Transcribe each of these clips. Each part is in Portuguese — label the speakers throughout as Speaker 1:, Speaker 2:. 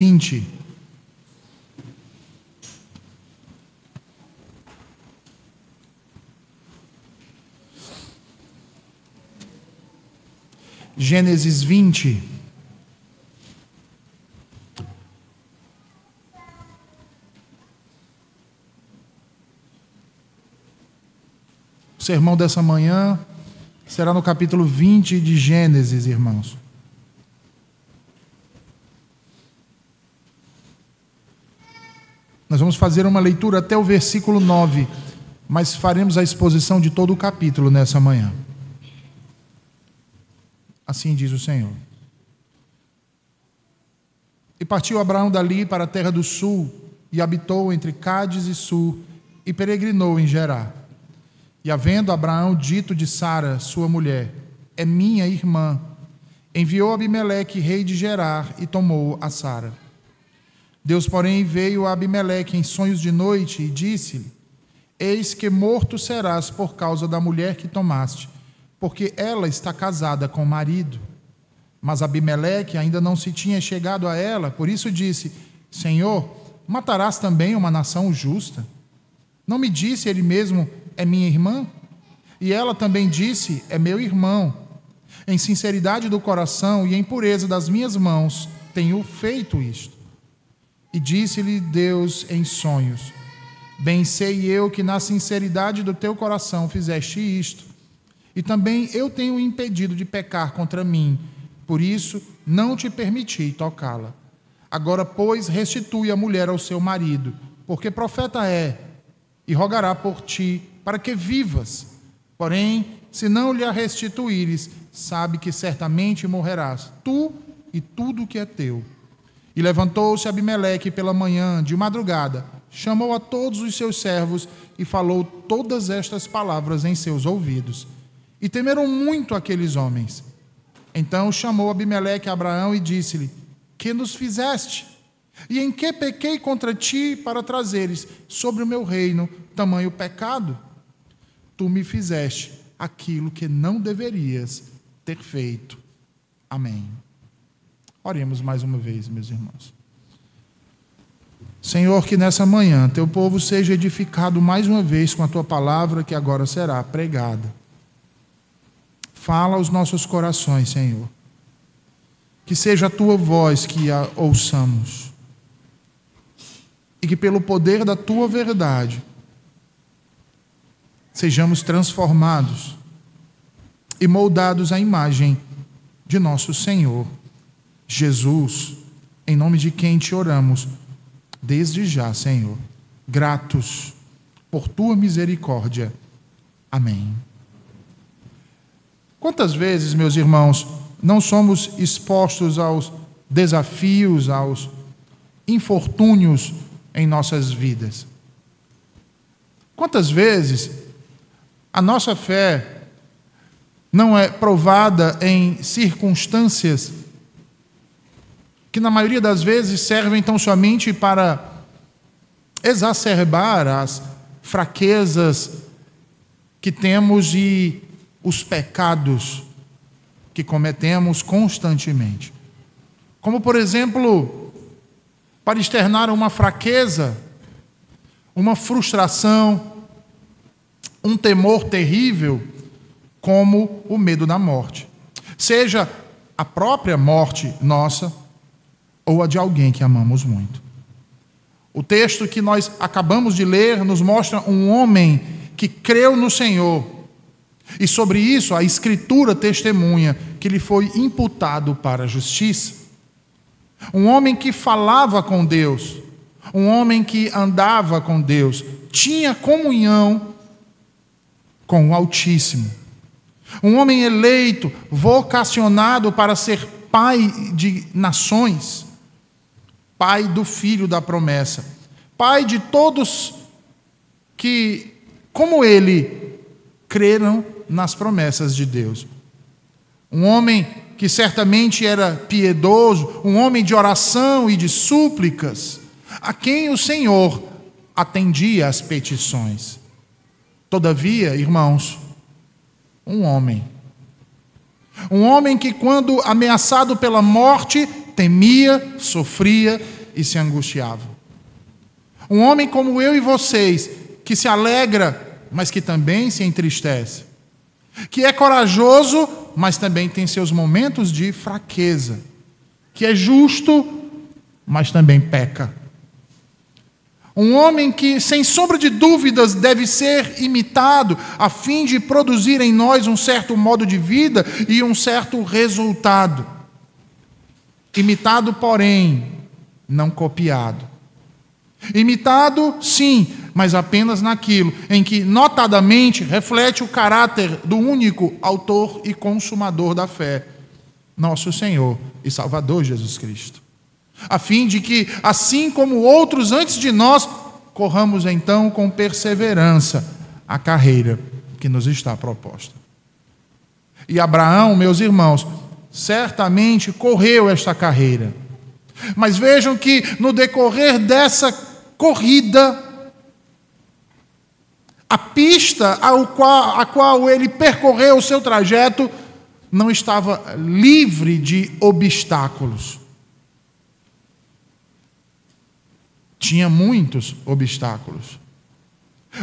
Speaker 1: 20. Gênesis 20. O sermão dessa manhã será no capítulo 20 de Gênesis, irmãos. Nós vamos fazer uma leitura até o versículo 9, mas faremos a exposição de todo o capítulo nessa manhã. Assim diz o Senhor. E partiu Abraão dali para a terra do sul, e habitou entre Cádiz e Sur, e peregrinou em Gerar. E havendo Abraão dito de Sara, sua mulher, é minha irmã, enviou Abimeleque, rei de Gerar, e tomou a Sara. Deus, porém, veio a Abimeleque em sonhos de noite e disse-lhe: eis que morto serás por causa da mulher que tomaste, porque ela está casada com o marido. Mas Abimeleque ainda não se tinha chegado a ela, por isso disse: Senhor, matarás também uma nação justa? Não me disse ele mesmo: é minha irmã? E ela também disse: é meu irmão. Em sinceridade do coração e em pureza das minhas mãos tenho feito isto. E disse-lhe Deus em sonhos: bem sei eu que na sinceridade do teu coração fizeste isto, e também eu tenho impedido de pecar contra mim, por isso não te permiti tocá-la. Agora, pois, restitui a mulher ao seu marido, porque profeta é, e rogará por ti, para que vivas. Porém, se não lhe a restituíres, sabe que certamente morrerás, tu e tudo que é teu. E levantou-se Abimeleque pela manhã, de madrugada, chamou a todos os seus servos e falou todas estas palavras em seus ouvidos. E temeram muito aqueles homens. Então chamou Abimeleque a Abraão e disse-lhe: que nos fizeste? E em que pequei contra ti para trazeres sobre o meu reino tamanho pecado? Tu me fizeste aquilo que não deverias ter feito. Amém. Oremos mais uma vez, meus irmãos. Senhor, que nessa manhã teu povo seja edificado mais uma vez com a tua palavra que agora será pregada. Fala aos nossos corações, Senhor. Que seja a tua voz que a ouçamos. E que pelo poder da tua verdade sejamos transformados e moldados à imagem de nosso Senhor Jesus, em nome de quem te oramos, desde já, Senhor, gratos por tua misericórdia. Amém. Quantas vezes, meus irmãos, não somos expostos aos desafios, aos infortúnios em nossas vidas? Quantas vezes a nossa fé não é provada em circunstâncias que na maioria das vezes servem tão somente para exacerbar as fraquezas que temos e os pecados que cometemos constantemente. Como, por exemplo, para externar uma fraqueza, uma frustração, um temor terrível, como o medo da morte. Seja a própria morte nossa, ou a de alguém que amamos muito. O texto que nós acabamos de ler nos mostra um homem que creu no Senhor, e sobre isso a Escritura testemunha que lhe foi imputado para a justiça. Um homem que falava com Deus, um homem que andava com Deus, tinha comunhão com o Altíssimo. Um homem eleito, vocacionado para ser pai de nações, pai do filho da promessa, pai de todos que, como ele, creram nas promessas de Deus. Um homem que certamente era piedoso, um homem de oração e de súplicas, a quem o Senhor atendia as petições. Todavia, irmãos, um homem que, quando ameaçado pela morte, temia, sofria e se angustiava. Um homem como eu e vocês, que se alegra, mas que também se entristece. Que é corajoso, mas também tem seus momentos de fraqueza. Que é justo, mas também peca. Um homem que, sem sombra de dúvidas, deve ser imitado a fim de produzir em nós um certo modo de vida e um certo resultado. Imitado, porém, não copiado. Imitado, sim, mas apenas naquilo em que, notadamente, reflete o caráter do único autor e consumador da fé, nosso Senhor e Salvador Jesus Cristo. A fim de que, assim como outros antes de nós, corramos então com perseverança a carreira que nos está proposta. E Abraão, meus irmãos, certamente correu esta carreira. Mas vejam que no decorrer dessa corrida, a pista a qual ele percorreu o seu trajeto não estava livre de obstáculos. Tinha muitos obstáculos.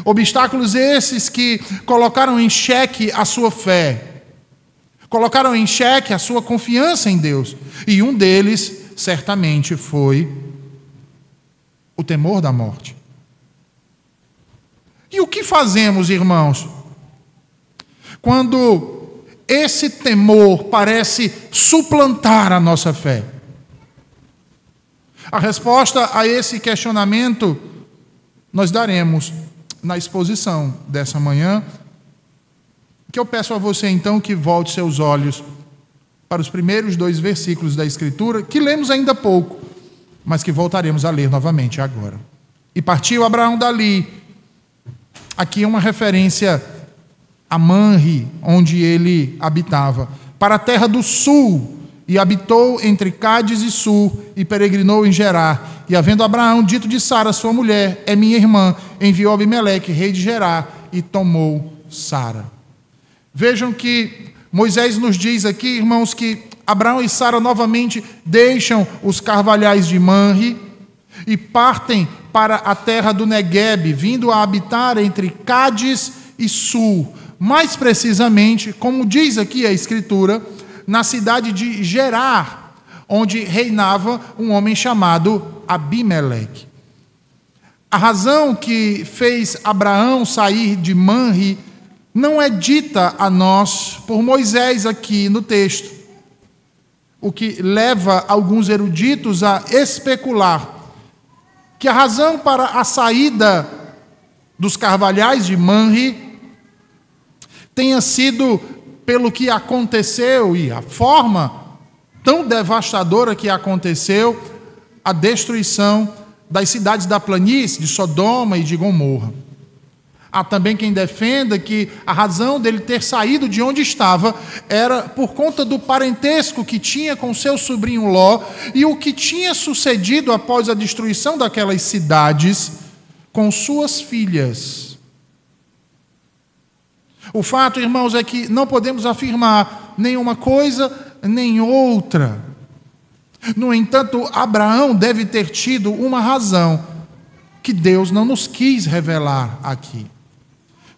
Speaker 1: Obstáculos esses que colocaram em xeque a sua fé, colocaram em xeque a sua confiança em Deus. E um deles, certamente, foi o temor da morte. E o que fazemos, irmãos, quando esse temor parece suplantar a nossa fé? A resposta a esse questionamento nós daremos na exposição dessa manhã, que eu peço a você então que volte seus olhos para os primeiros 2 versículos da Escritura, que lemos ainda há pouco, mas que voltaremos a ler novamente agora. E partiu Abraão dali. Aqui é uma referência a Manre, onde ele habitava, para a terra do sul, e habitou entre Cádiz e Sul, e peregrinou em Gerar. E havendo Abraão dito de Sara, sua mulher, é minha irmã, enviou Abimeleque, rei de Gerar, e tomou Sara. Vejam que Moisés nos diz aqui, irmãos, que Abraão e Sara novamente deixam os carvalhais de Manre e partem para a terra do Neguebe, vindo a habitar entre Cádiz e Sul. Mais precisamente, como diz aqui a Escritura, na cidade de Gerar, onde reinava um homem chamado Abimeleque. A razão que fez Abraão sair de Manre não é dita a nós por Moisés aqui no texto, o que leva alguns eruditos a especular que a razão para a saída dos carvalhais de Manre tenha sido pelo que aconteceu e a forma tão devastadora que aconteceu, a destruição das cidades da planície, de Sodoma e de Gomorra. Há também quem defenda que a razão dele ter saído de onde estava era por conta do parentesco que tinha com seu sobrinho Ló e o que tinha sucedido após a destruição daquelas cidades com suas filhas. O fato, irmãos, é que não podemos afirmar nenhuma coisa nem outra. No entanto, Abraão deve ter tido uma razão que Deus não nos quis revelar aqui.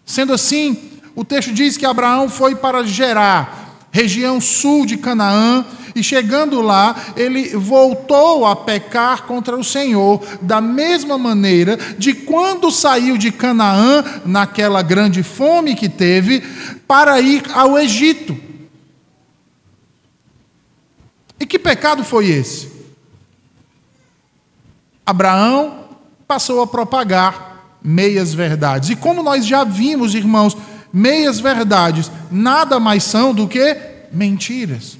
Speaker 1: Sendo assim, o texto diz que Abraão foi para Gerar, região sul de Canaã, e chegando lá, ele voltou a pecar contra o Senhor, da mesma maneira de quando saiu de Canaã, naquela grande fome que teve, para ir ao Egito. E que pecado foi esse? Abraão passou a propagar meias verdades. E como nós já vimos, irmãos, meias verdades nada mais são do que mentiras.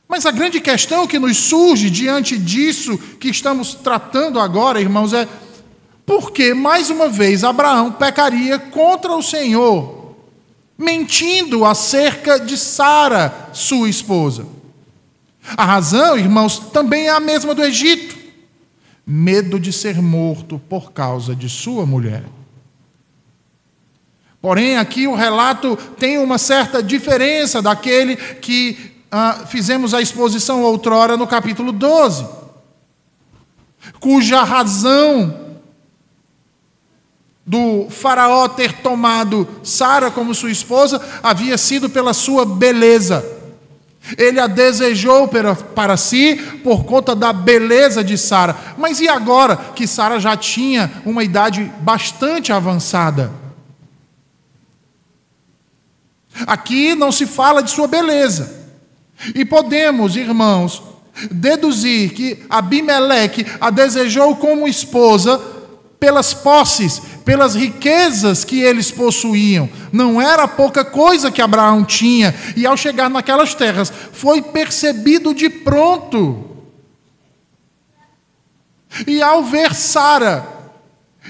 Speaker 1: Mas a grande questão que nos surge diante disso que estamos tratando agora, irmãos, é por que, mais uma vez, Abraão pecaria contra o Senhor, mentindo acerca de Sara, sua esposa? A razão, irmãos, também é a mesma do Egito: medo de ser morto por causa de sua mulher. Porém, aqui o relato tem uma certa diferença daquele que fizemos a exposição outrora no capítulo 12, cuja razão do faraó ter tomado Sara como sua esposa havia sido pela sua beleza. Ele a desejou para si por conta da beleza de Sara. Mas e agora que Sara já tinha uma idade bastante avançada? Aqui não se fala de sua beleza. E podemos, irmãos, deduzir que Abimeleque a desejou como esposa pelas posses, pelas riquezas que eles possuíam. Não era pouca coisa que Abraão tinha, e ao chegar naquelas terras, foi percebido de pronto. E ao ver Sara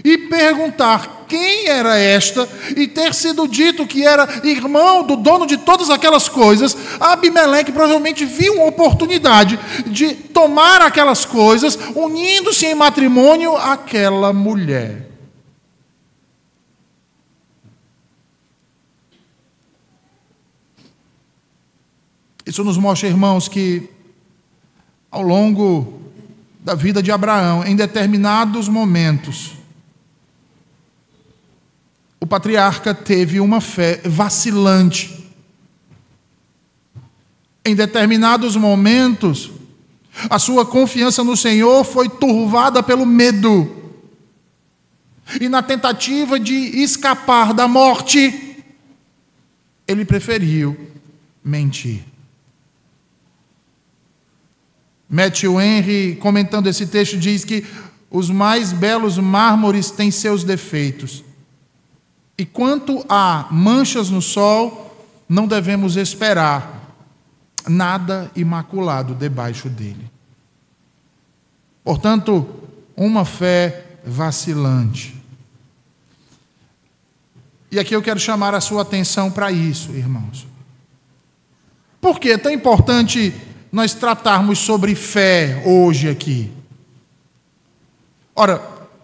Speaker 1: e perguntar quem era esta, e ter sido dito que era irmão do dono de todas aquelas coisas, Abimeleque provavelmente viu uma oportunidade de tomar aquelas coisas, unindo-se em matrimônio àquela mulher. Isso nos mostra, irmãos, que ao longo da vida de Abraão, em determinados momentos, o patriarca teve uma fé vacilante. Em determinados momentos, a sua confiança no Senhor foi turvada pelo medo. E na tentativa de escapar da morte, ele preferiu mentir. Matthew Henry, comentando esse texto, diz que os mais belos mármores têm seus defeitos. E quanto a manchas no sol, não devemos esperar nada imaculado debaixo dele. Portanto, uma fé vacilante. E aqui eu quero chamar a sua atenção para isso, irmãos. Por que é tão importante nós tratarmos sobre fé hoje aqui? Ora,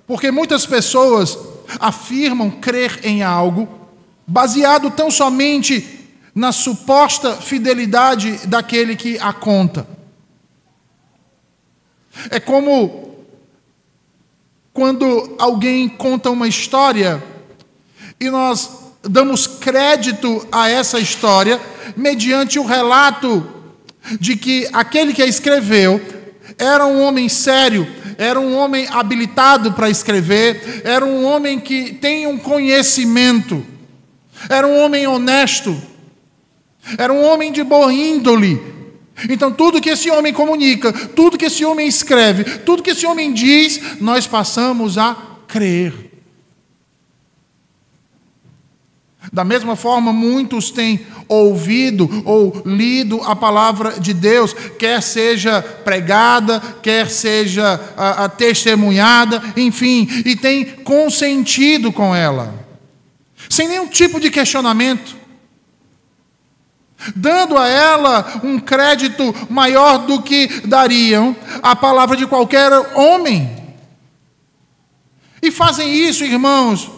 Speaker 1: porque muitas pessoas afirmam crer em algo baseado tão somente na suposta fidelidade daquele que a conta. É como quando alguém conta uma história e nós damos crédito a essa história mediante o relato de que aquele que a escreveu era um homem sério, era um homem habilitado para escrever, era um homem que tem um conhecimento, era um homem honesto, era um homem de boa índole. Então tudo que esse homem comunica, tudo que esse homem escreve, tudo que esse homem diz, nós passamos a crer. Da mesma forma, muitos têm ouvido ou lido a palavra de Deus, quer seja pregada, quer seja testemunhada, enfim, e têm consentido com ela, sem nenhum tipo de questionamento, dando a ela um crédito maior do que dariam a palavra de qualquer homem. E fazem isso, irmãos,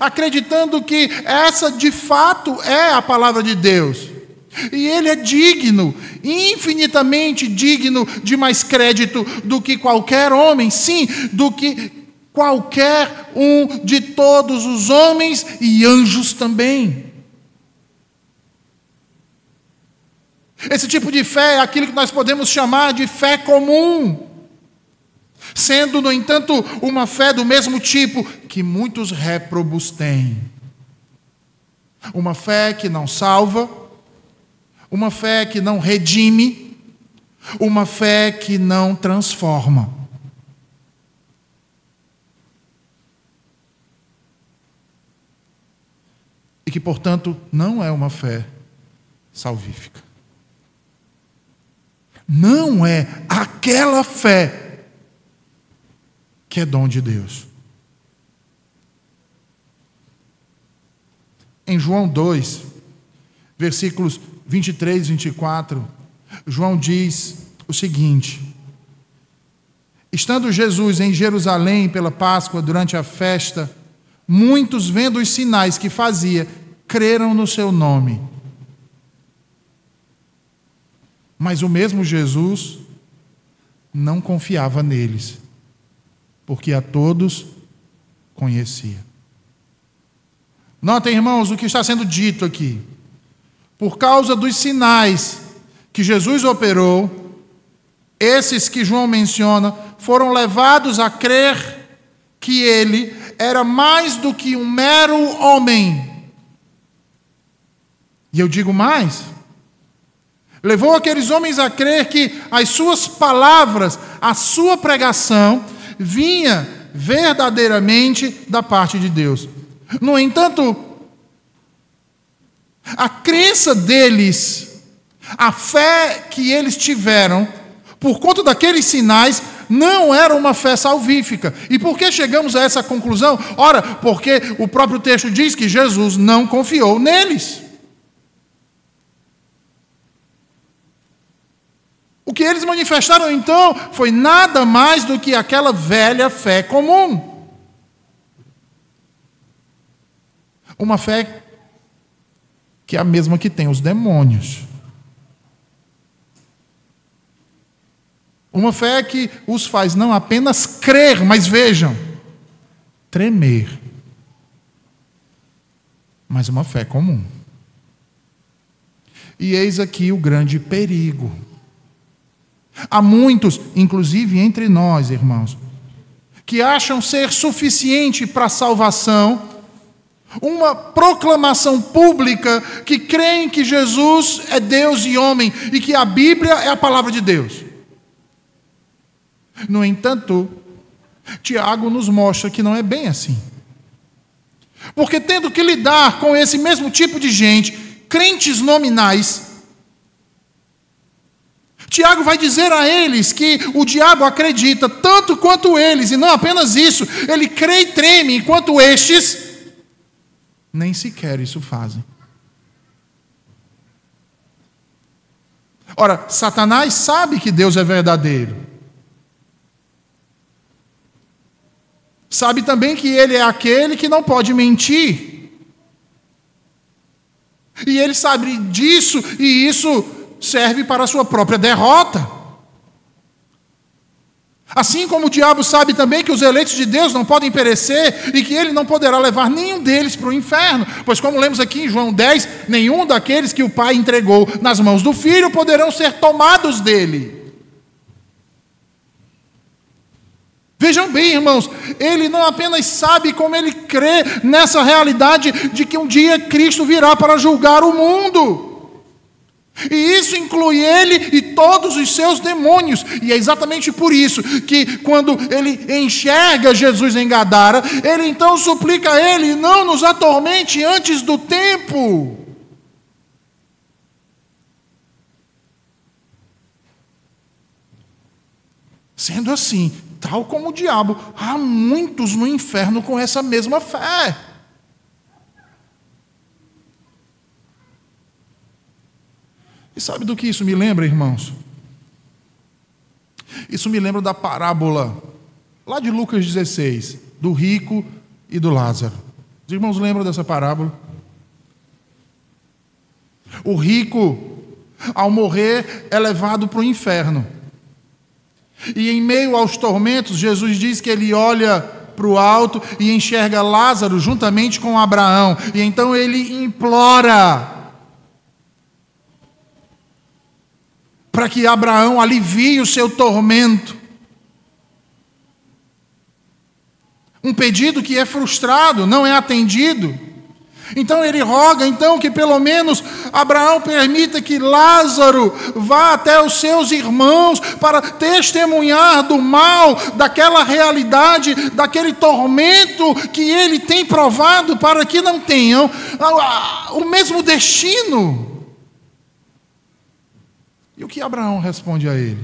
Speaker 1: acreditando que essa de fato é a palavra de Deus. E ele é digno, infinitamente digno de mais crédito do que qualquer homem, sim, do que qualquer um de todos os homens e anjos também. Esse tipo de fé é aquilo que nós podemos chamar de fé comum, sendo, no entanto, uma fé do mesmo tipo que muitos réprobos têm. Uma fé que não salva, uma fé que não redime, uma fé que não transforma. E que, portanto, não é uma fé salvífica. Não é aquela fé que é dom de Deus. Em João 2, versículos 23 e 24, João diz o seguinte: estando Jesus em Jerusalém pela Páscoa, durante a festa, muitos, vendo os sinais que fazia, creram no seu nome. Mas o mesmo Jesus não confiava neles, porque a todos conhecia. Notem, irmãos, o que está sendo dito aqui. Por causa dos sinais que Jesus operou, esses que João menciona foram levados a crer que ele era mais do que um mero homem. E eu digo mais, levou aqueles homens a crer que as suas palavras, a sua pregação, vinha verdadeiramente da parte de Deus. No entanto, a crença deles, a fé que eles tiveram, por conta daqueles sinais, não era uma fé salvífica. E por que chegamos a essa conclusão? Ora, porque o próprio texto diz que Jesus não confiou neles. O que eles manifestaram então foi nada mais do que aquela velha fé comum. Uma fé que é a mesma que tem os demônios. Uma fé que os faz não apenas crer, mas vejam, tremer. Mas uma fé comum. E eis aqui o grande perigo. Há muitos, inclusive entre nós, irmãos, que acham ser suficiente para a salvação uma proclamação pública que creem que Jesus é Deus e homem e que a Bíblia é a palavra de Deus. No entanto, Tiago nos mostra que não é bem assim. Porque tendo que lidar com esse mesmo tipo de gente, crentes nominais, Tiago vai dizer a eles que o diabo acredita tanto quanto eles, e não apenas isso, ele crê e treme, enquanto estes nem sequer isso fazem. Ora, Satanás sabe que Deus é verdadeiro. Sabe também que ele é aquele que não pode mentir. E ele sabe disso, e isso serve para a sua própria derrota. Assim como o diabo sabe também que os eleitos de Deus não podem perecer e que ele não poderá levar nenhum deles para o inferno, pois como lemos aqui em João 10, nenhum daqueles que o Pai entregou nas mãos do Filho poderão ser tomados dele. Vejam bem, irmãos, ele não apenas sabe, como ele crê nessa realidade de que um dia Cristo virá para julgar o mundo. E isso inclui ele e todos os seus demônios. E é exatamente por isso que quando ele enxerga Jesus em Gadara, ele então suplica a ele: não nos atormente antes do tempo. Sendo assim, tal como o diabo, há muitos no inferno com essa mesma fé. E sabe do que isso me lembra, irmãos? Isso me lembra da parábola, lá de Lucas 16, do rico e do Lázaro. Os irmãos lembram dessa parábola? O rico, ao morrer, é levado para o inferno. E em meio aos tormentos, Jesus diz que ele olha para o alto e enxerga Lázaro juntamente com Abraão. E então ele implora para que Abraão alivie o seu tormento. Um pedido que é frustrado, não é atendido. Então ele roga que pelo menos Abraão permita que Lázaro vá até os seus irmãos para testemunhar do mal, daquela realidade, daquele tormento que ele tem provado, para que não tenham o mesmo destino. E o que Abraão responde a ele?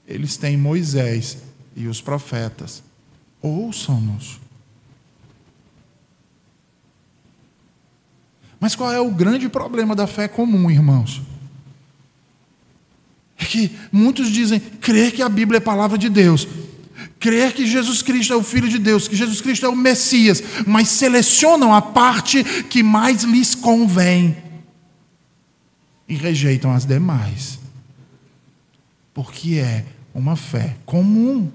Speaker 1: Eles têm Moisés e os profetas. Ouçam-nos. Mas qual é o grande problema da fé comum, irmãos? É que muitos dizem crer que a Bíblia é a palavra de Deus, crer que Jesus Cristo é o Filho de Deus, que Jesus Cristo é o Messias, mas selecionam a parte que mais lhes convém. e rejeitam as demais, porque é uma fé comum.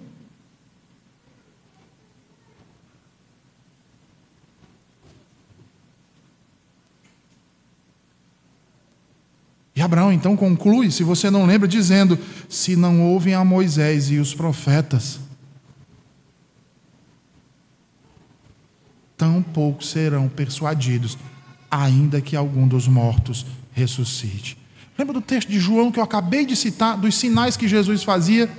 Speaker 1: E Abraão então conclui, se você não lembra, dizendo: se não ouvem a Moisés e os profetas, tampouco serão persuadidos, ainda que algum dos mortos ressuscite. Lembra do texto de João que eu acabei de citar, dos sinais que Jesus fazia?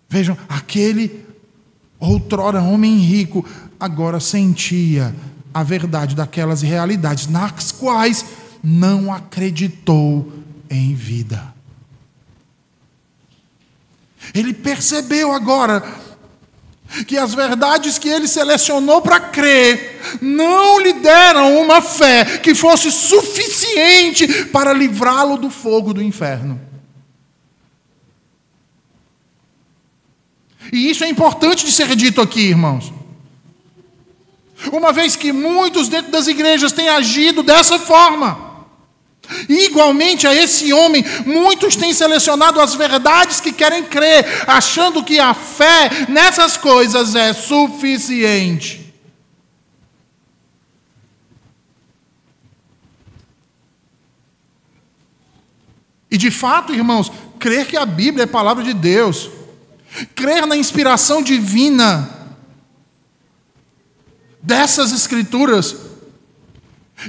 Speaker 1: Vejam, aquele outrora homem rico, agora sentia a verdade daquelas realidades nas quais não acreditou em vida. Ele percebeu agora que as verdades que ele selecionou para crer não lhe deram uma fé que fosse suficiente para livrá-lo do fogo do inferno. E isso é importante de ser dito aqui, irmãos. Uma vez que muitos dentro das igrejas têm agido dessa forma. E igualmente a esse homem, muitos têm selecionado as verdades que querem crer, achando que a fé nessas coisas é suficiente. E de fato, irmãos, crer que a Bíblia é a palavra de Deus, crer na inspiração divina dessas Escrituras,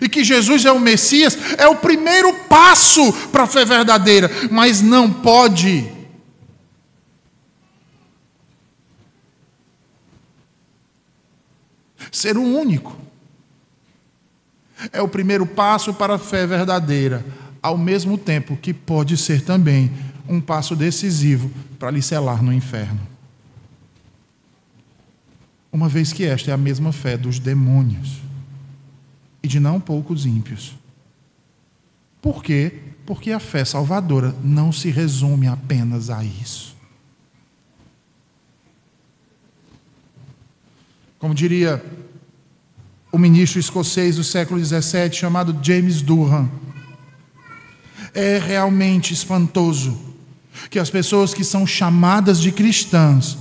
Speaker 1: e que Jesus é o Messias, é o primeiro passo para a fé verdadeira, mas não pode ser o único. É o primeiro passo para a fé verdadeira, ao mesmo tempo que pode ser também um passo decisivo para lhe selar no inferno. Uma vez que esta é a mesma fé dos demônios e de não poucos ímpios. Por quê? Porque a fé salvadora não se resume apenas a isso. Como diria o ministro escocês do século XVII, chamado James Durham, é realmente espantoso que as pessoas que são chamadas de cristãs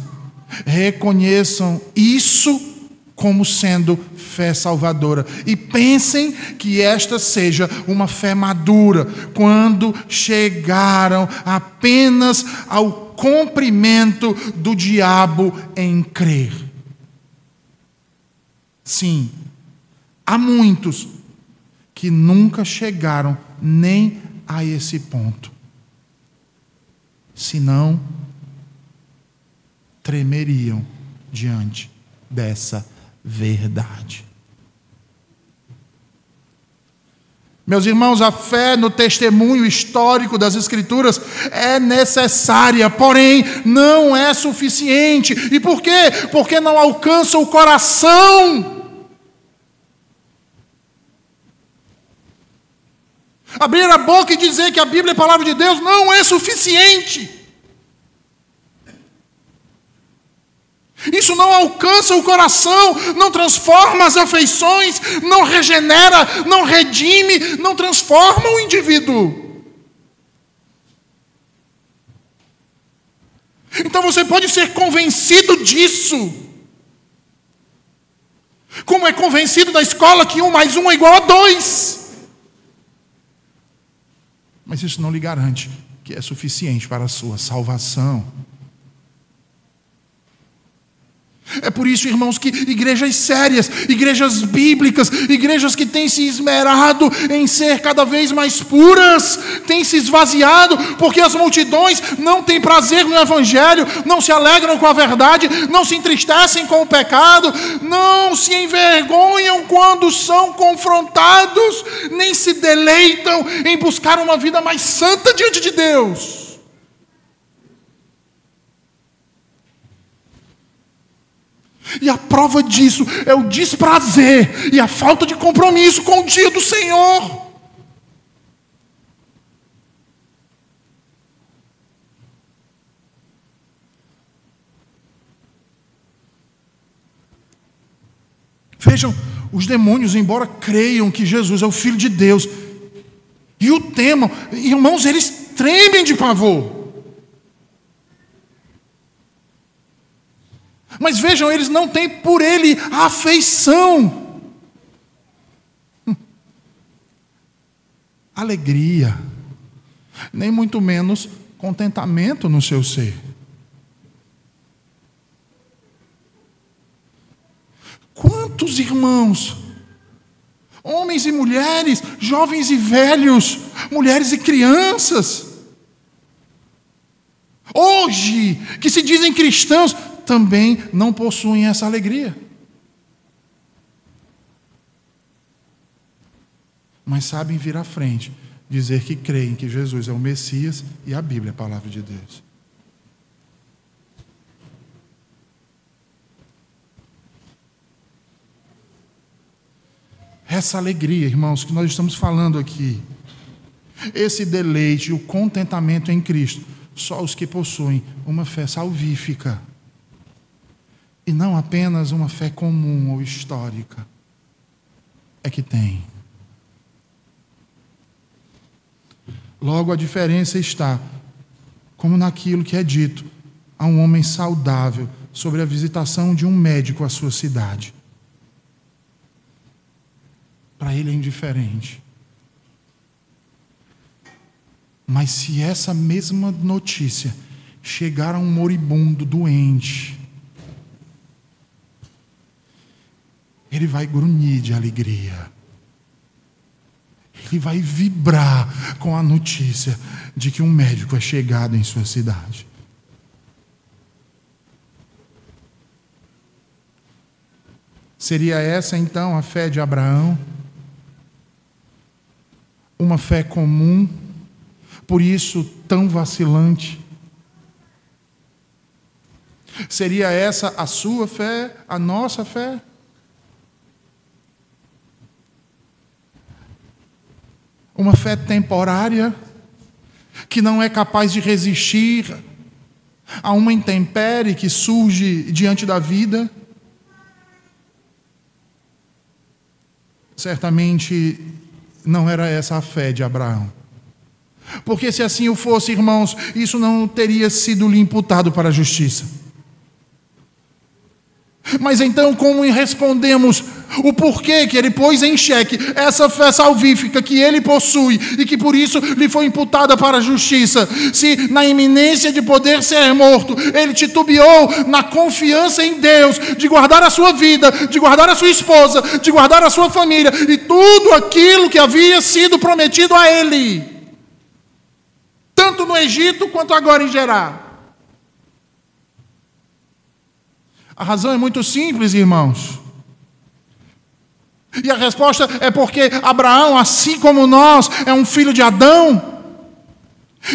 Speaker 1: reconheçam isso como sendo fé salvadora e pensem que esta seja uma fé madura quando chegaram apenas ao cumprimento do diabo em crer. Sim, há muitos que nunca chegaram nem a esse ponto, senão tremeriam diante dessa verdade. Meus irmãos, a fé no testemunho histórico das Escrituras é necessária, porém não é suficiente. E por quê? Porque não alcança o coração. Abrir a boca e dizer que a Bíblia é a palavra de Deus não é suficiente. Isso não alcança o coração, não transforma as afeições, não regenera, não redime, não transforma o indivíduo. Então você pode ser convencido disso, como é convencido da escola que 1 mais 1 é igual a 2. Mas isso não lhe garante que é suficiente para a sua salvação. É por isso, irmãos, que igrejas sérias, igrejas bíblicas, igrejas que têm se esmerado em ser cada vez mais puras, têm se esvaziado, porque as multidões não têm prazer no Evangelho, não se alegram com a verdade, não se entristecem com o pecado, não se envergonham quando são confrontados, nem se deleitam em buscar uma vida mais santa diante de Deus. E a prova disso é o desprazer e a falta de compromisso com o dia do Senhor. Vejam Os demônios, embora creiam que Jesus é o Filho de Deus e o temam, irmãos, eles tremem de pavor. Mas vejam, eles não têm por ele afeição, alegria, nem muito menos contentamento no seu ser. Quantos irmãos, homens e mulheres, jovens e velhos, mulheres e crianças, hoje, que se dizem cristãos, também não possuem essa alegria. Mas sabem vir à frente, dizer que creem que Jesus é o Messias e a Bíblia é a palavra de Deus. Essa alegria, irmãos, que nós estamos falando aqui, esse deleite, o contentamento em Cristo, só os que possuem uma fé salvífica, e não apenas uma fé comum ou histórica, é que tem. Logo, a diferença está, como naquilo que é dito a um homem saudável sobre a visitação de um médico à sua cidade. Para ele é indiferente. Mas se essa mesma notícia chegar a um moribundo doente, ele vai grunhir de alegria. Ele vai vibrar com a notícia de que um médico é chegado em sua cidade. Seria essa então a fé de Abraão? Uma fé comum, por isso tão vacilante? Seria essa a sua fé, a nossa fé? Uma fé temporária, que não é capaz de resistir a uma intempérie que surge diante da vida? Certamente não era essa a fé de Abraão. Porque se assim o fosse, irmãos, isso não teria sido lhe imputado para a justiça. Mas então, como respondemos o porquê que ele pôs em xeque essa fé salvífica que ele possui e que por isso lhe foi imputada para a justiça? Se na iminência de poder ser morto, ele titubeou na confiança em Deus, de guardar a sua vida, de guardar a sua esposa, de guardar a sua família e tudo aquilo que havia sido prometido a ele, tanto no Egito quanto agora em Gerar. A razão é muito simples, irmãos. E a resposta é porque Abraão, assim como nós, é um filho de Adão.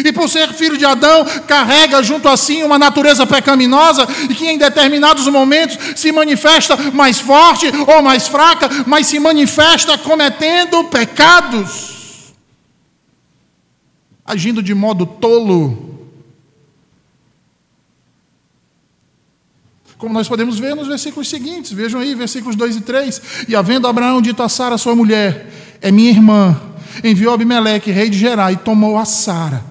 Speaker 1: E por ser filho de Adão, carrega junto a si uma natureza pecaminosa e que em determinados momentos se manifesta mais forte ou mais fraca, mas se manifesta cometendo pecados, agindo de modo tolo. Como nós podemos ver nos versículos seguintes. Vejam aí, versículos 2 e 3. E havendo Abraão dito a Sara, sua mulher, é minha irmã, enviou Abimeleque, rei de Gerar, e tomou a Sara.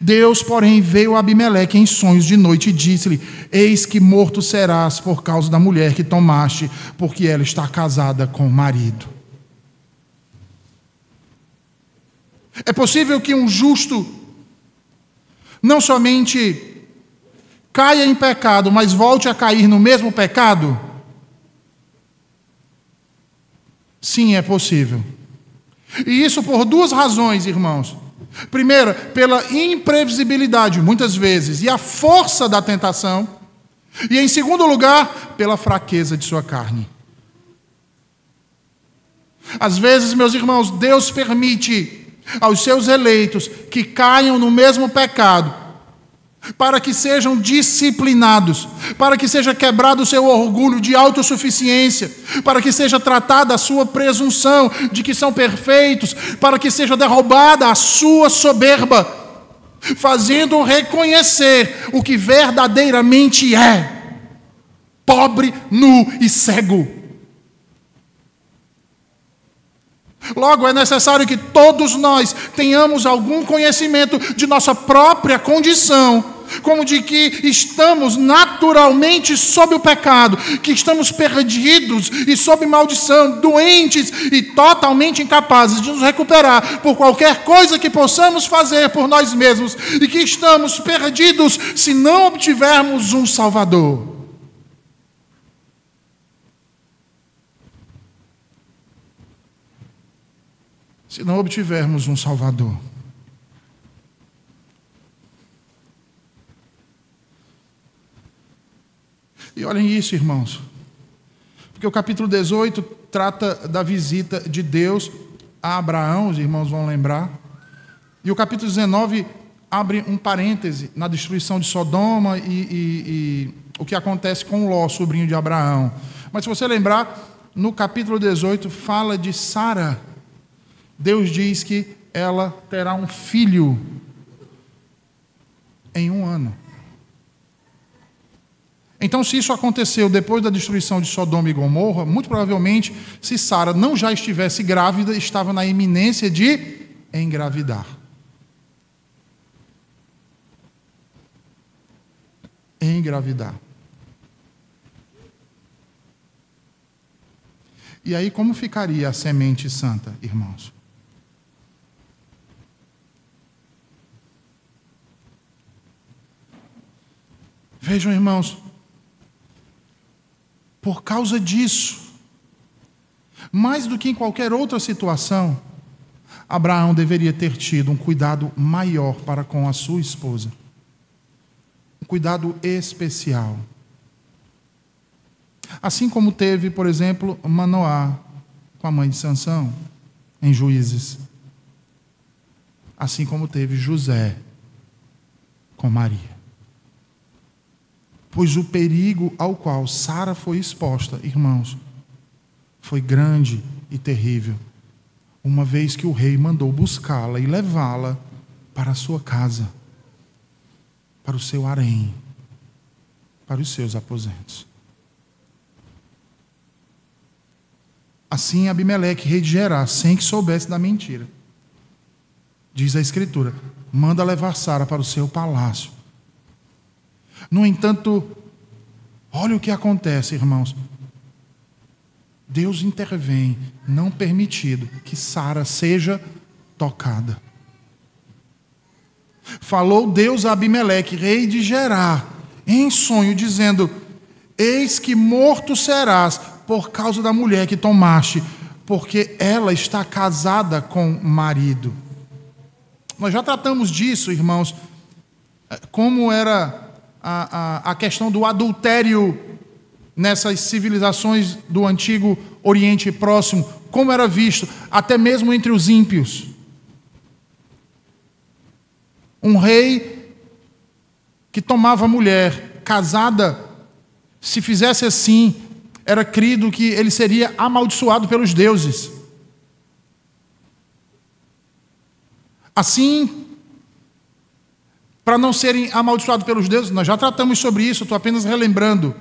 Speaker 1: Deus, porém, veio a Abimeleque em sonhos de noite e disse-lhe, eis que morto serás por causa da mulher que tomaste, porque ela está casada com o marido. É possível que um justo não somente caia em pecado, mas volte a cair no mesmo pecado? Sim, é possível. E isso por duas razões, irmãos. Primeira, pela imprevisibilidade, muitas vezes, e a força da tentação. E em segundo lugar, pela fraqueza de sua carne. Às vezes, meus irmãos, Deus permite aos seus eleitos que caiam no mesmo pecado, para que sejam disciplinados, para que seja quebrado o seu orgulho de autossuficiência, para que seja tratada a sua presunção de que são perfeitos, para que seja derrubada a sua soberba, fazendo reconhecer o que verdadeiramente é: pobre, nu e cego. Logo, é necessário que todos nós tenhamos algum conhecimento de nossa própria condição, como de que estamos naturalmente sob o pecado, que estamos perdidos e sob maldição, doentes e totalmente incapazes de nos recuperar por qualquer coisa que possamos fazer por nós mesmos, e que estamos perdidos se não obtivermos um Salvador. Se não obtivermos um Salvador. E olhem isso, irmãos, porque o capítulo 18 trata da visita de Deus a Abraão, os irmãos vão lembrar, e o capítulo 19 abre um parêntese na destruição de Sodoma e o que acontece com Ló, sobrinho de Abraão. Mas se você lembrar, no capítulo 18 fala de Sara. Deus diz que ela terá um filho em 1 ano. Então, se isso aconteceu depois da destruição de Sodoma e Gomorra, muito provavelmente, se Sara não já estivesse grávida, estava na iminência de engravidar. Engravidar. E aí, como ficaria a semente santa, irmãos? Vejam, irmãos, por causa disso, mais do que em qualquer outra situação, Abraão deveria ter tido um cuidado maior para com a sua esposa. Um cuidado especial. Assim como teve, por exemplo, Manoá com a mãe de Sansão, em Juízes. Assim como teve José com Maria. Pois o perigo ao qual Sara foi exposta, irmãos, foi grande e terrível, uma vez que o rei mandou buscá-la e levá-la para a sua casa, para o seu harém, para os seus aposentos. Assim Abimeleque, rei de Gerar, sem que soubesse da mentira, diz a Escritura, manda levar Sara para o seu palácio. No entanto, olha o que acontece, irmãos. Deus intervém, não permitindo que Sara seja tocada. Falou Deus a Abimeleque, rei de Gerar, em sonho, dizendo: eis que morto serás por causa da mulher que tomaste, porque ela está casada com marido. Nós já tratamos disso, irmãos, como era a questão do adultério nessas civilizações do antigo Oriente Próximo, como era visto, até mesmo entre os ímpios. Um rei que tomava mulher casada, se fizesse assim, era crido que ele seria amaldiçoado pelos deuses. Assim, para não serem amaldiçoados pelos deuses, nós já tratamos sobre isso, estou apenas relembrando.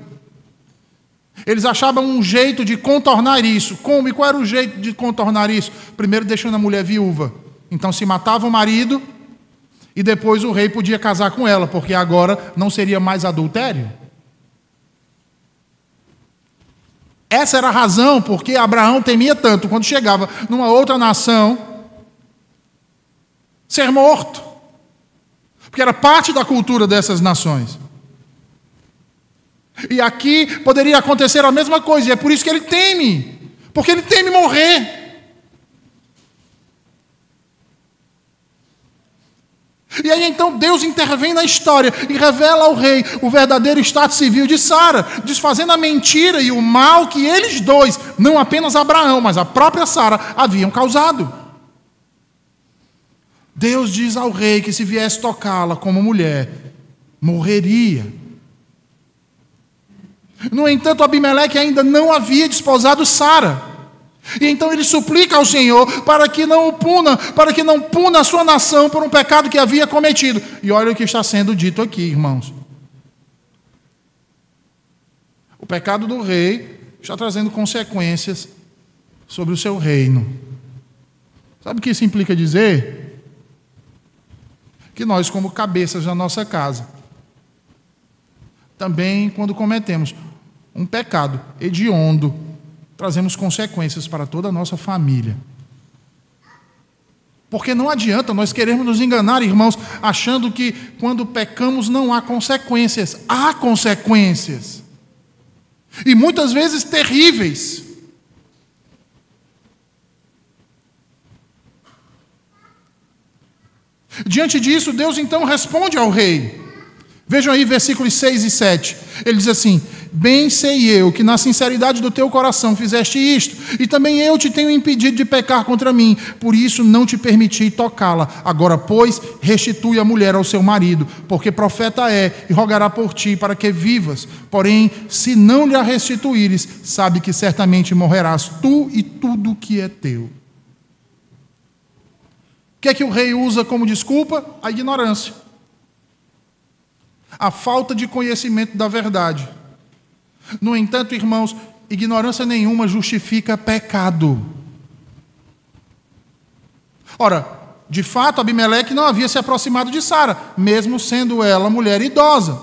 Speaker 1: Eles achavam um jeito de contornar isso. Como? E qual era o jeito de contornar isso? Primeiro deixando a mulher viúva. Então se matava o marido e depois o rei podia casar com ela, porque agora não seria mais adultério. Essa era a razão porque Abraão temia tanto, quando chegava numa outra nação, ser morto. Porque era parte da cultura dessas nações. E aqui poderia acontecer a mesma coisa, e é por isso que ele teme. Porque ele teme morrer. E aí então Deus intervém na história e revela ao rei o verdadeiro estado civil de Sara, desfazendo a mentira e o mal que eles dois, não apenas Abraão, mas a própria Sara, haviam causado. Deus diz ao rei que se viesse tocá-la como mulher, morreria. No entanto, Abimeleque ainda não havia desposado Sara. E então ele suplica ao Senhor para que não puna a sua nação por um pecado que havia cometido. E olha o que está sendo dito aqui, irmãos. O pecado do rei está trazendo consequências sobre o seu reino. Sabe o que isso implica dizer? Que nós, como cabeças da nossa casa, também, quando cometemos um pecado hediondo, trazemos consequências para toda a nossa família. Porque não adianta nós querermos nos enganar, irmãos, achando que quando pecamos não há consequências. Há consequências. E muitas vezes terríveis. Diante disso, Deus então responde ao rei. Vejam aí versículos 6 e 7. Ele diz assim: bem sei eu que na sinceridade do teu coração fizeste isto, e também eu te tenho impedido de pecar contra mim, por isso não te permiti tocá-la. Agora, pois, restitui a mulher ao seu marido, porque profeta é, e rogará por ti para que vivas. Porém, se não lhe a restituíres, sabe que certamente morrerás tu e tudo que é teu. O que é que o rei usa como desculpa? A ignorância. A falta de conhecimento da verdade. No entanto, irmãos, ignorância nenhuma justifica pecado. Ora, de fato, Abimeleque não havia se aproximado de Sara, mesmo sendo ela mulher idosa,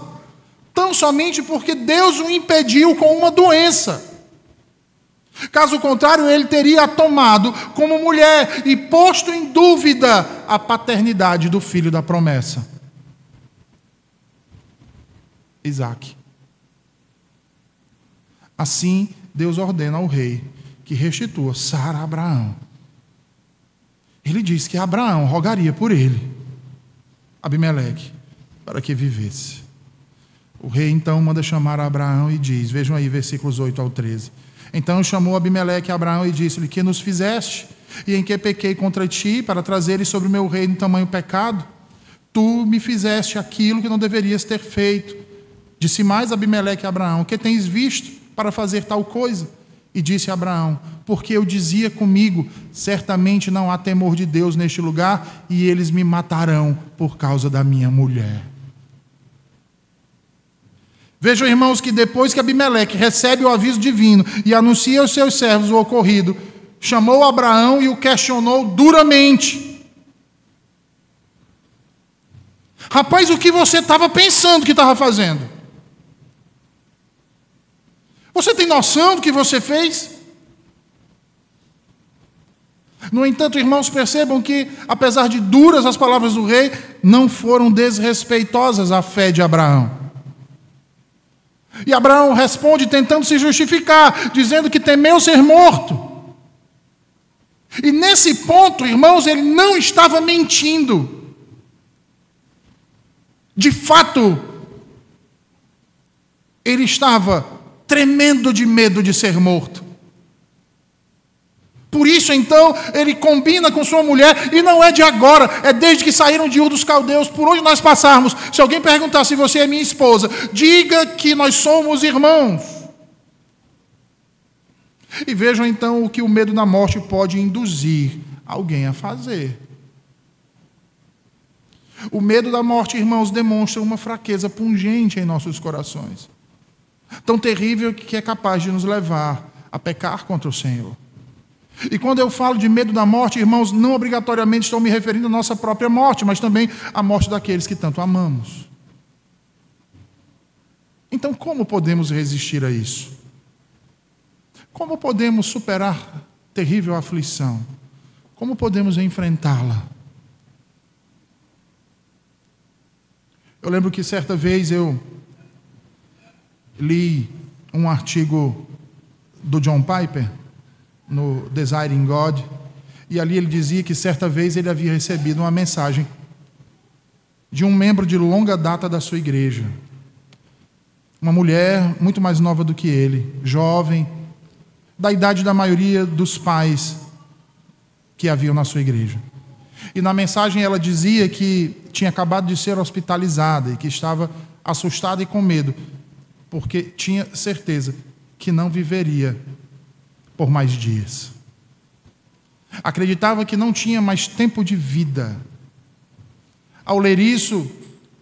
Speaker 1: tão somente porque Deus o impediu com uma doença. Caso contrário, ele teria a tomado como mulher e posto em dúvida a paternidade do filho da promessa, Isaque. Assim, Deus ordena ao rei que restitua Sara a Abraão. Ele diz que Abraão rogaria por ele, Abimeleque, para que vivesse. O rei então manda chamar a Abraão e diz, vejam aí versículos 8 ao 13. Então chamou Abimeleque a Abraão e disse-lhe: que nos fizeste, e em que pequei contra ti, para trazeres sobre o meu reino tamanho pecado? Tu me fizeste aquilo que não deverias ter feito. Disse mais Abimeleque a Abraão: que tens visto para fazer tal coisa? E disse a Abraão: porque eu dizia comigo, certamente não há temor de Deus neste lugar, e eles me matarão por causa da minha mulher. Vejam, irmãos, que depois que Abimeleque recebe o aviso divino e anuncia aos seus servos o ocorrido, chamou Abraão e o questionou duramente. Rapaz, o que você estava pensando que estava fazendo? Você tem noção do que você fez? No entanto, irmãos, percebam que, apesar de duras as palavras do rei, não foram desrespeitosas à fé de Abraão. E Abraão responde tentando se justificar, dizendo que temeu ser morto. E nesse ponto, irmãos, ele não estava mentindo. De fato, ele estava tremendo de medo de ser morto. Por isso, então, ele combina com sua mulher, e não é de agora, é desde que saíram de Ur dos Caldeus. Por onde nós passarmos, se alguém perguntar se você é minha esposa, diga que nós somos irmãos. E vejam, então, o que o medo da morte pode induzir alguém a fazer. O medo da morte, irmãos, demonstra uma fraqueza pungente em nossos corações, tão terrível que é capaz de nos levar a pecar contra o Senhor. E quando eu falo de medo da morte, irmãos, não obrigatoriamente estou me referindo à nossa própria morte, mas também à morte daqueles que tanto amamos. Então, como podemos resistir a isso? Como podemos superar terrível aflição? Como podemos enfrentá-la? Eu lembro que certa vez eu li um artigo do John Piper no Desiring God, e ali ele dizia que certa vez ele havia recebido uma mensagem de um membro de longa data da sua igreja, uma mulher muito mais nova do que ele, jovem, da idade da maioria dos pais que haviam na sua igreja. E na mensagem ela dizia que tinha acabado de ser hospitalizada e que estava assustada e com medo, porque tinha certeza que não viveria por mais dias. Acreditava que não tinha mais tempo de vida. Ao ler isso,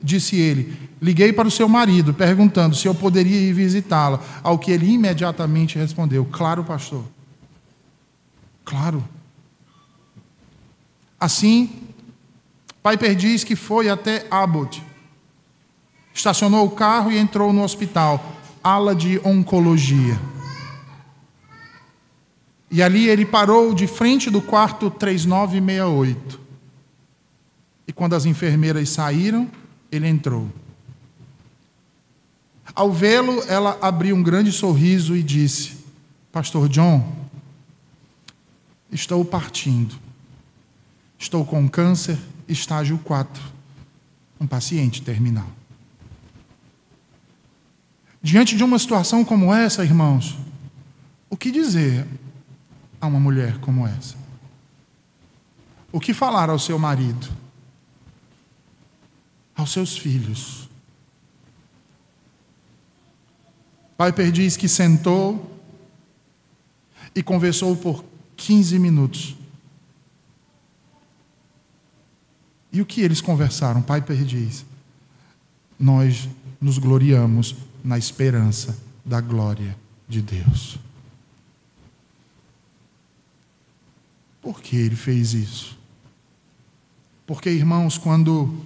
Speaker 1: disse ele: liguei para o seu marido, perguntando se eu poderia ir visitá-la, ao que ele imediatamente respondeu: claro, pastor, claro. Assim, Piper diz que foi até Abbott, estacionou o carro e entrou no hospital, ala de oncologia. E ali ele parou de frente do quarto 3968. E quando as enfermeiras saíram, ele entrou. Ao vê-lo, ela abriu um grande sorriso e disse: Pastor John, estou partindo. Estou com câncer, estágio 4, um paciente terminal. Diante de uma situação como essa, irmãos, o que dizer a uma mulher como essa? O que falar ao seu marido? Aos seus filhos? Piper diz que sentou e conversou por 15 minutos. E o que eles conversaram? Piper diz: nós nos gloriamos na esperança da glória de Deus. Por que ele fez isso? Porque, irmãos, quando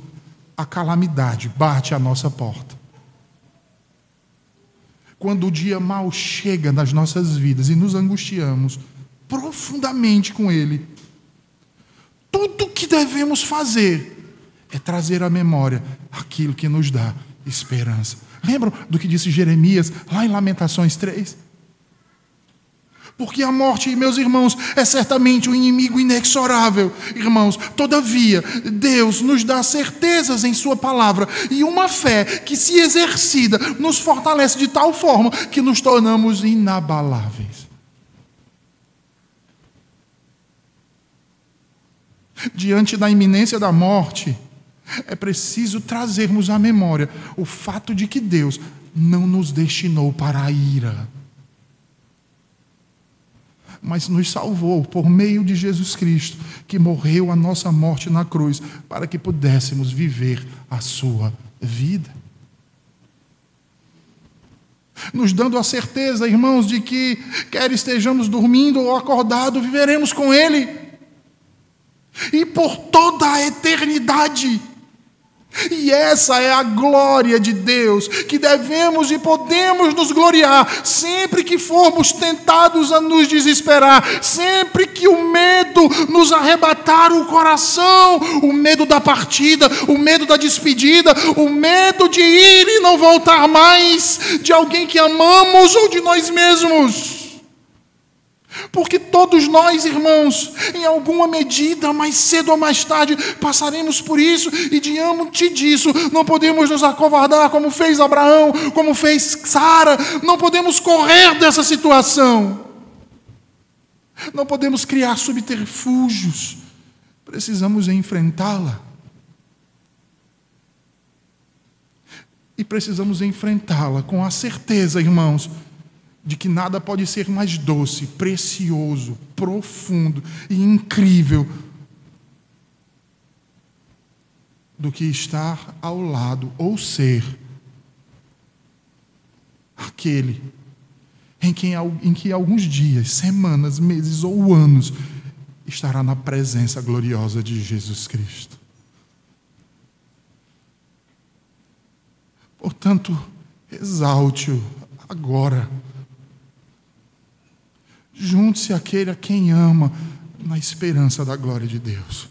Speaker 1: a calamidade bate à nossa porta, quando o dia mal chega nas nossas vidas e nos angustiamos profundamente com ele, tudo que devemos fazer é trazer à memória aquilo que nos dá esperança. Lembram do que disse Jeremias lá em Lamentações 3? Porque a morte, meus irmãos, é certamente um inimigo inexorável. Irmãos, todavia, Deus nos dá certezas em sua palavra e uma fé que, se exercida, nos fortalece de tal forma que nos tornamos inabaláveis. Diante da iminência da morte, é preciso trazermos à memória o fato de que Deus não nos destinou para a ira, mas nos salvou por meio de Jesus Cristo, que morreu a nossa morte na cruz, para que pudéssemos viver a sua vida. Nos dando a certeza, irmãos, de que, quer estejamos dormindo ou acordados, viveremos com Ele. E por toda a eternidade. E essa é a glória de Deus, que devemos e podemos nos gloriar, sempre que formos tentados a nos desesperar, sempre que o medo nos arrebatar o coração, o medo da partida, o medo da despedida, o medo de ir e não voltar mais, de alguém que amamos ou de nós mesmos. Porque todos nós, irmãos, em alguma medida, mais cedo ou mais tarde, passaremos por isso, e diante disso, não podemos nos acovardar como fez Abraão, como fez Sara, não podemos correr dessa situação, não podemos criar subterfúgios, precisamos enfrentá-la. E precisamos enfrentá-la com a certeza, irmãos, de que nada pode ser mais doce, precioso, profundo e incrível do que estar ao lado ou ser aquele em que alguns dias, semanas, meses ou anos estará na presença gloriosa de Jesus Cristo. Portanto, exalte-o agora. Junte-se àquele a quem ama, na esperança da glória de Deus.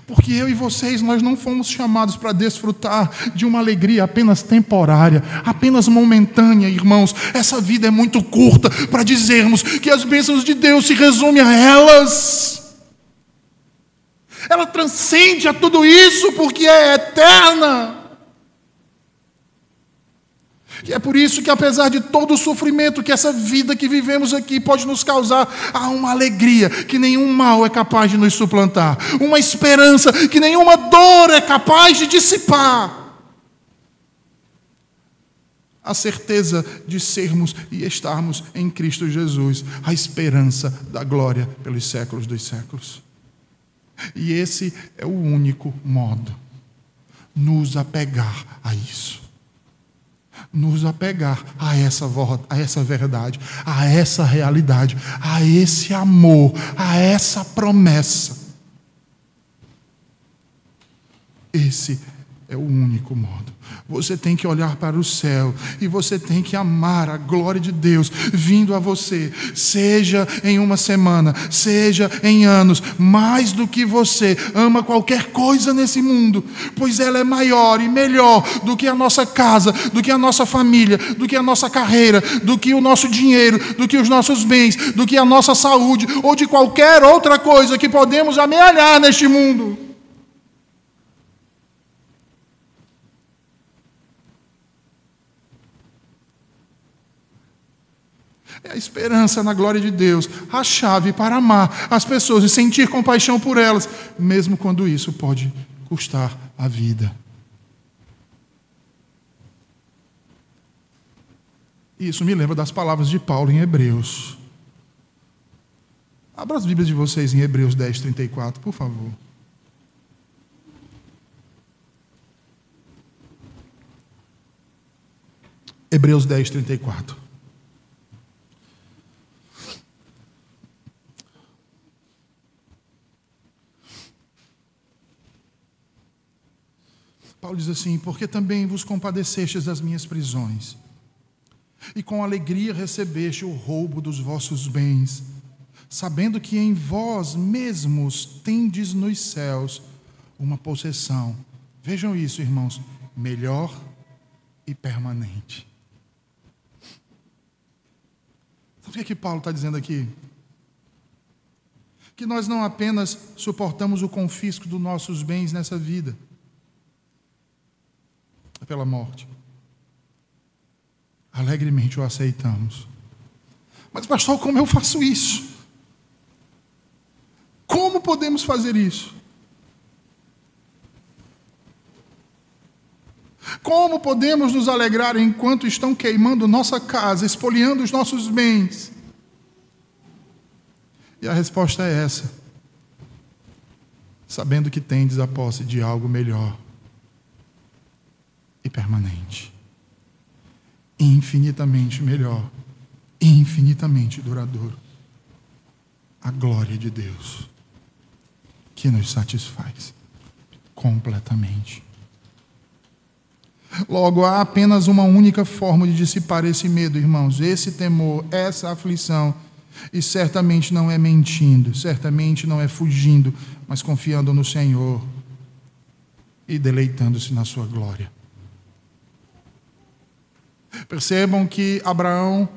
Speaker 1: Porque eu e vocês, nós não fomos chamados para desfrutar de uma alegria apenas temporária, apenas momentânea, irmãos. Essa vida é muito curta para dizermos que as bênçãos de Deus se resumem a elas. Ela transcende a tudo isso porque é eterna. E é por isso que, apesar de todo o sofrimento que essa vida que vivemos aqui pode nos causar, há uma alegria que nenhum mal é capaz de nos suplantar, uma esperança que nenhuma dor é capaz de dissipar, a certeza de sermos e estarmos em Cristo Jesus, a esperança da glória pelos séculos dos séculos. E esse é o único modo, nos apegar a isso. Nos apegar a essa verdade, a essa realidade, a esse amor, a essa promessa. Esse é o único modo. Você tem que olhar para o céu e você tem que amar a glória de Deus vindo a você, seja em uma semana, seja em anos, mais do que você ama qualquer coisa nesse mundo, pois ela é maior e melhor do que a nossa casa, do que a nossa família, do que a nossa carreira, do que o nosso dinheiro, do que os nossos bens, do que a nossa saúde ou de qualquer outra coisa que podemos amealhar neste mundo. É a esperança na glória de Deus, a chave para amar as pessoas e sentir compaixão por elas, mesmo quando isso pode custar a vida. Isso me lembra das palavras de Paulo em Hebreus. Abra as Bíblias de vocês em Hebreus 10, 34, por favor. Hebreus 10, 34. Paulo diz assim: porque também vos compadecestes das minhas prisões, e com alegria recebeste o roubo dos vossos bens, sabendo que em vós mesmos tendes nos céus uma possessão. Vejam isso, irmãos, melhor e permanente. Sabe o que Paulo está dizendo aqui? Que nós não apenas suportamos o confisco dos nossos bens nessa vida, pela morte, alegremente o aceitamos. Mas pastor, como eu faço isso? Como podemos fazer isso? Como podemos nos alegrar enquanto estão queimando nossa casa, espoliando os nossos bens? E a resposta é essa: sabendo que tendes a posse de algo melhor e permanente, infinitamente melhor, infinitamente duradouro, a glória de Deus, que nos satisfaz completamente. Logo, há apenas uma única forma de dissipar esse medo, irmãos, esse temor, essa aflição, e certamente não é mentindo, certamente não é fugindo, mas confiando no Senhor e deleitando-se na sua glória. Percebam que Abraão,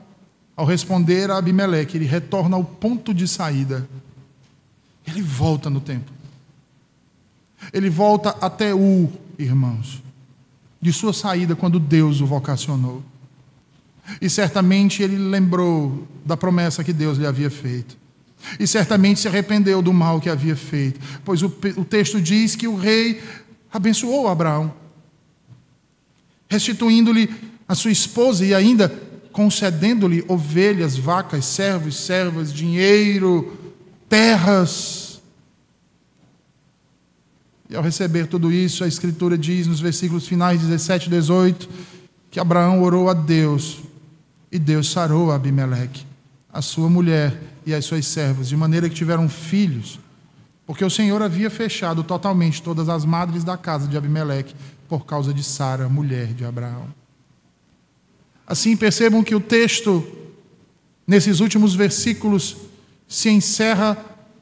Speaker 1: ao responder a Abimeleque, ele retorna ao ponto de saída. Ele volta no tempo. Ele volta até Ur, irmãos, de sua saída quando Deus o vocacionou. E certamente ele lembrou da promessa que Deus lhe havia feito. E certamente se arrependeu do mal que havia feito. Pois o texto diz que o rei abençoou Abraão, restituindo-lhe a sua esposa e ainda concedendo-lhe ovelhas, vacas, servos, servas, dinheiro, terras. E ao receber tudo isso, a Escritura diz nos versículos finais 17 e 18 que Abraão orou a Deus e Deus sarou a Abimeleque, a sua mulher e as suas servas, de maneira que tiveram filhos, porque o Senhor havia fechado totalmente todas as madres da casa de Abimeleque por causa de Sara, mulher de Abraão. Assim, percebam que o texto, nesses últimos versículos, se encerra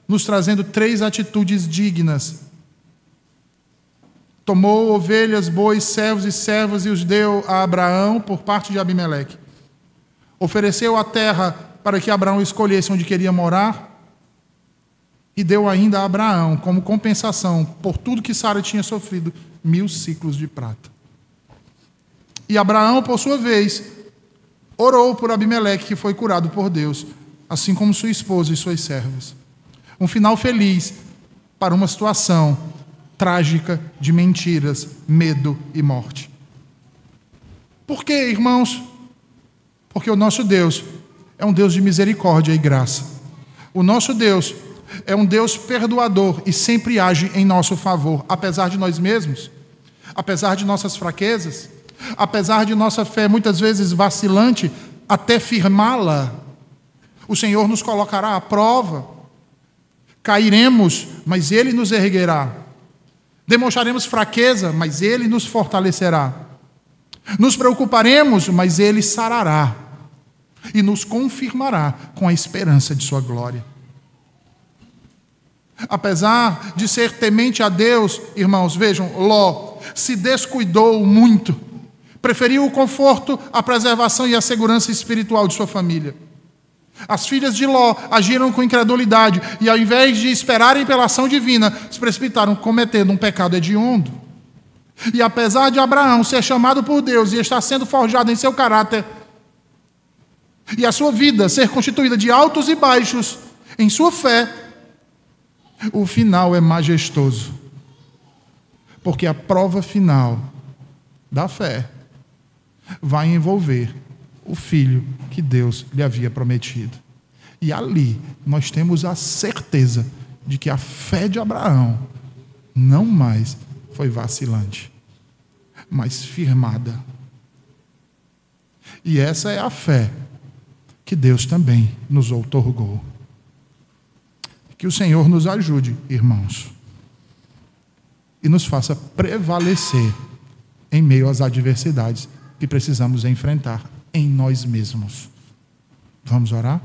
Speaker 1: nos trazendo 3 atitudes dignas. Tomou ovelhas, bois, servos e servas e os deu a Abraão por parte de Abimeleque. Ofereceu a terra para que Abraão escolhesse onde queria morar e deu ainda a Abraão, como compensação por tudo que Sara tinha sofrido, 1000 siclos de prata. E Abraão, por sua vez, orou por Abimeleque, que foi curado por Deus, assim como sua esposa e suas servas. Um final feliz para uma situação trágica de mentiras, medo e morte. Por quê, irmãos? Porque o nosso Deus é um Deus de misericórdia e graça. O nosso Deus é um Deus perdoador e sempre age em nosso favor, apesar de nós mesmos, apesar de nossas fraquezas, apesar de nossa fé muitas vezes vacilante, até firmá-la, o Senhor nos colocará à prova. Cairemos, mas Ele nos erguerá. Demonstraremos fraqueza, mas Ele nos fortalecerá. Nos preocuparemos, mas Ele sarará e nos confirmará com a esperança de sua glória. Apesar de ser temente a Deus, irmãos, vejam, Ló se descuidou muito, preferiu o conforto, a preservação e a segurança espiritual de sua família. As filhas de Ló agiram com incredulidade e, ao invés de esperarem pela ação divina, se precipitaram cometendo um pecado hediondo. E apesar de Abraão ser chamado por Deus e estar sendo forjado em seu caráter, e a sua vida ser constituída de altos e baixos em sua fé, o final é majestoso. Porque a prova final da fé vai envolver o filho que Deus lhe havia prometido. E ali nós temos a certeza de que a fé de Abraão não mais foi vacilante, mas firmada. E essa é a fé que Deus também nos outorgou. Que o Senhor nos ajude, irmãos, e nos faça prevalecer em meio às adversidades que precisamos enfrentar em nós mesmos. Vamos orar?